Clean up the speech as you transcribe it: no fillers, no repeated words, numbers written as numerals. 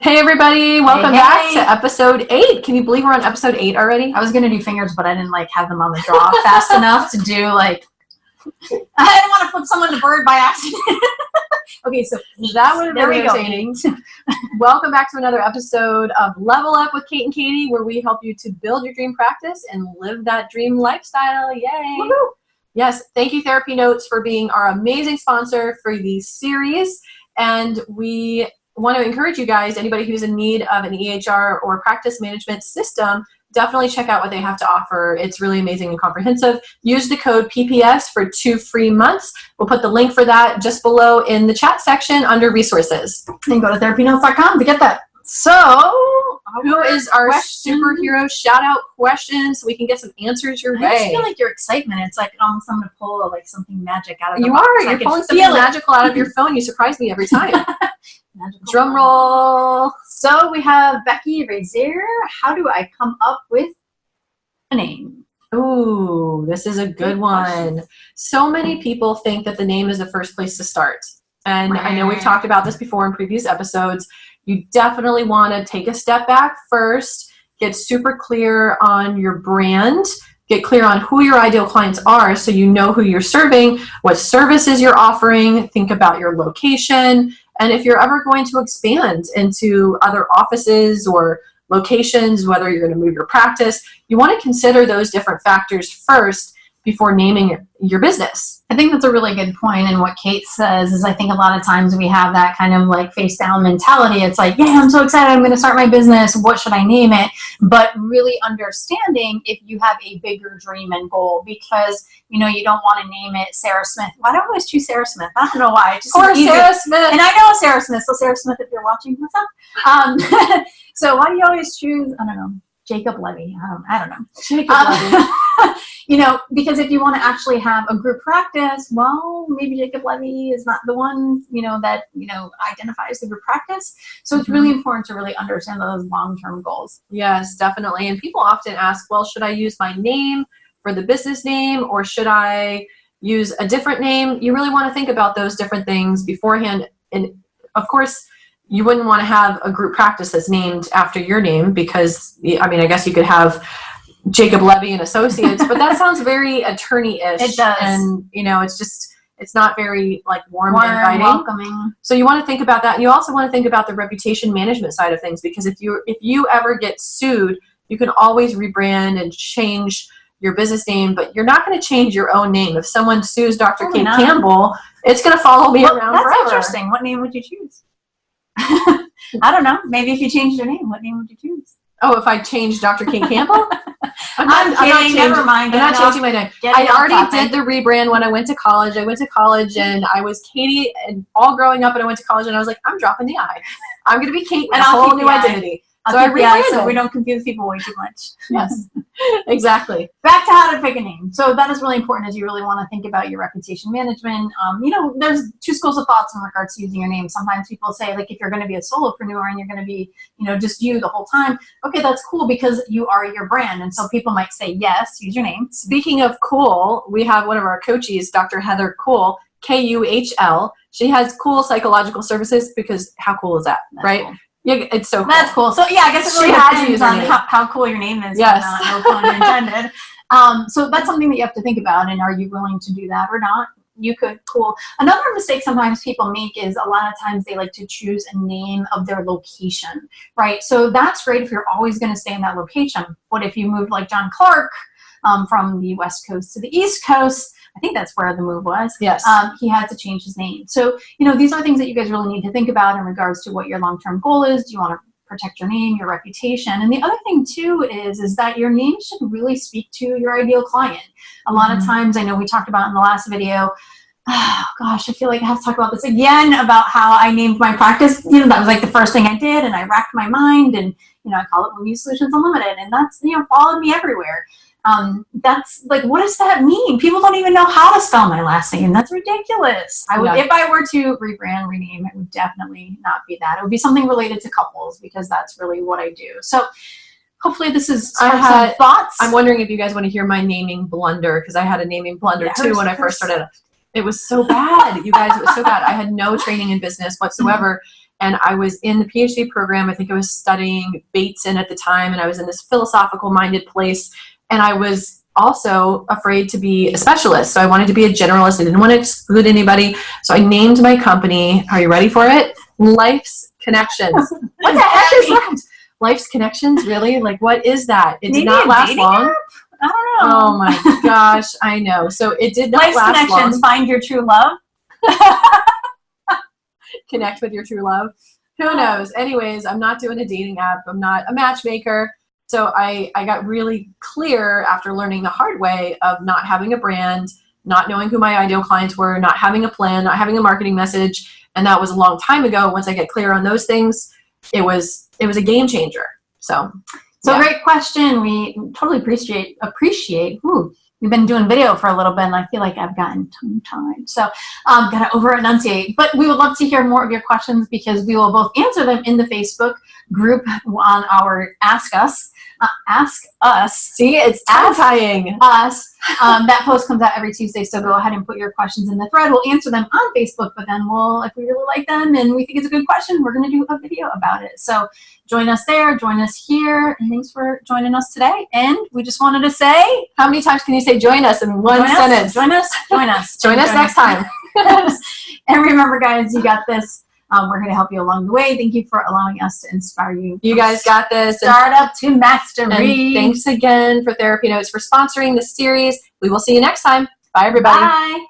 Hey everybody, welcome back to episode 8. Can you believe we're on episode 8 already? I was going to do fingers, but I didn't have them on the draw fast enough to do I didn't want to flip someone to bird by accident. Okay, so that would have been entertaining. Welcome back to another episode of Level Up with Kate and Katie, where we help you to build your dream practice and live that dream lifestyle. Yay! Woo-hoo. Yes, thank you TherapyNotes for being our amazing sponsor for the series, and we want to encourage you guys, anybody who's in need of an EHR or practice management system, definitely check out what they have to offer. It's really amazing and comprehensive. Use the code PPS for 2 free months. We'll put the link for that just below in the chat section under resources. And go to therapynotes.com to get that. So, who is our superhero shout out question so we can get some answers your way? I just feel like your excitement. It's like almost I'm going to pull something magic out of the box. You're pulling something magical out of your phone. You surprise me every time. Drum roll. So we have Becky Razier. How do I come up with a name? Ooh, this is a good one. So many people think that the name is the first place to start. And I know we've talked about this before in previous episodes. You definitely want to take a step back first, get super clear on your brand, get clear on who your ideal clients are so you know who you're serving, what services you're offering, think about your location, and if you're ever going to expand into other offices or locations, whether you're going to move your practice, you want to consider those different factors first before naming your business. I think that's a really good point. And what Kate says is I think a lot of times we have that kind of face down mentality. It's like, yeah, I'm so excited. I'm going to start my business. What should I name it? But really understanding if you have a bigger dream and goal, because, you don't want to name it Sarah Smith. Why do I always choose Sarah Smith? I don't know why. Or Sarah Smith. And I know Sarah Smith. So Sarah Smith, if you're watching, what's up? So why do you always choose, I don't know, Jacob Levy? I don't know. Jacob Levy. Because if you want to actually have a group practice, well, maybe Jacob Levy is not the one, that, identifies the group practice. So it's really important to really understand those long-term goals. Yes, definitely. And people often ask, well, should I use my name for the business name or should I use a different name? You really want to think about those different things beforehand. And of course, you wouldn't want to have a group practice that's named after your name because, I guess you could have Jacob Levy and Associates, but that sounds very attorney-ish. It does. And, it's not very warm and inviting. Welcoming. So you want to think about that. You also want to think about the reputation management side of things, because if you ever get sued, you can always rebrand and change your business name, but you're not going to change your own name. If someone sues Dr. Kate Campbell, it's going to follow me around forever. That's interesting. What name would you choose? I don't know. Maybe if you changed your name, what name would you choose? Oh, if I changed Dr. Kate Campbell? I'm kidding. Never mind. I'm not changing my name. I already did the rebrand when I went to college. I went to college and I was Katie and all growing up, and I went to college and I was like, I'm dropping the I. I'm going to be Kate with a whole new identity. So I rebranded. So we don't confuse people way too much. Yes, exactly. Back to how to pick a name. So that is really important as you really want to think about your reputation management. There's 2 schools of thoughts in regards to using your name. Sometimes people say, if you're going to be a solopreneur and you're going to be, just you the whole time, okay, that's cool because you are your brand. And so people might say, yes, use your name. Speaking of cool, we have one of our coaches, Dr. Heather Kuhl, Kuhl. She has Cool Psychological Services because how cool is that, right? Cool. Yeah, it's so cool. That's cool. So yeah, I guess it really depends on how cool your name is. Yes. No pun intended. So that's something that you have to think about. And are you willing to do that or not? You could. Cool. Another mistake sometimes people make is a lot of times they like to choose a name of their location, right? So that's great if you're always going to stay in that location. But if you moved like John Clark from the West Coast to the East Coast, I think that's where the move was. Yes. He had to change his name. So, these are things that you guys really need to think about in regards to what your long-term goal is. Do you want to protect your name, your reputation? And the other thing too is that your name should really speak to your ideal client. A lot of times, I know we talked about in the last video, oh gosh, I feel like I have to talk about this again, about how I named my practice. That was the first thing I did, and I racked my mind, and I call it Lemieux Solutions Unlimited, and that's followed me everywhere. That's what does that mean? People don't even know how to spell my last name. That's ridiculous. If I were to rebrand, rename, it would definitely not be that. It would be something related to couples because that's really what I do. So hopefully this is some thoughts. I'm wondering if you guys want to hear my naming blunder, because I had a naming blunder too when I first started. It was so bad, you guys. It was so bad. I had no training in business whatsoever. And I was in the PhD program. I think I was studying Bateson at the time, and I was in this philosophical minded place. And I was also afraid to be a specialist. So I wanted to be a generalist. I didn't want to exclude anybody. So I named my company, are you ready for it? Life's Connections. What the heck is that? Life's Connections? Really? Like, what is that? It did not last long. I don't know. Oh my gosh, I know. So it did not Life's last Connections, long. find your true love. Connect with your true love. Who knows? Anyways, I'm not doing a dating app. I'm not a matchmaker. So I got really clear after learning the hard way of not having a brand, not knowing who my ideal clients were, not having a plan, not having a marketing message. And that was a long time ago. Once I get clear on those things, it was a game changer. So yeah. Great question. We totally appreciate. We've been doing video for a little bit, and I feel like I've gotten tongue-tied. So gotta over-enunciate. But we would love to hear more of your questions, because we will both answer them in the Facebook group on our Ask Us. Ask Us. See, it's tongue-tying. Us. That post comes out every Tuesday, so go ahead and put your questions in the thread. We'll answer them on Facebook, but then if we really like them and we think it's a good question, we're going to do a video about it. So join us there, join us here, and thanks for joining us today. And we just wanted to say, how many times can you say join us in one sentence? Join us. Join us next time. And remember, guys, you got this. We're here to help you along the way. Thank you for allowing us to inspire you. You guys got this. Startup to mastery. And thanks again for TherapyNotes for sponsoring this series. We will see you next time. Bye, everybody. Bye.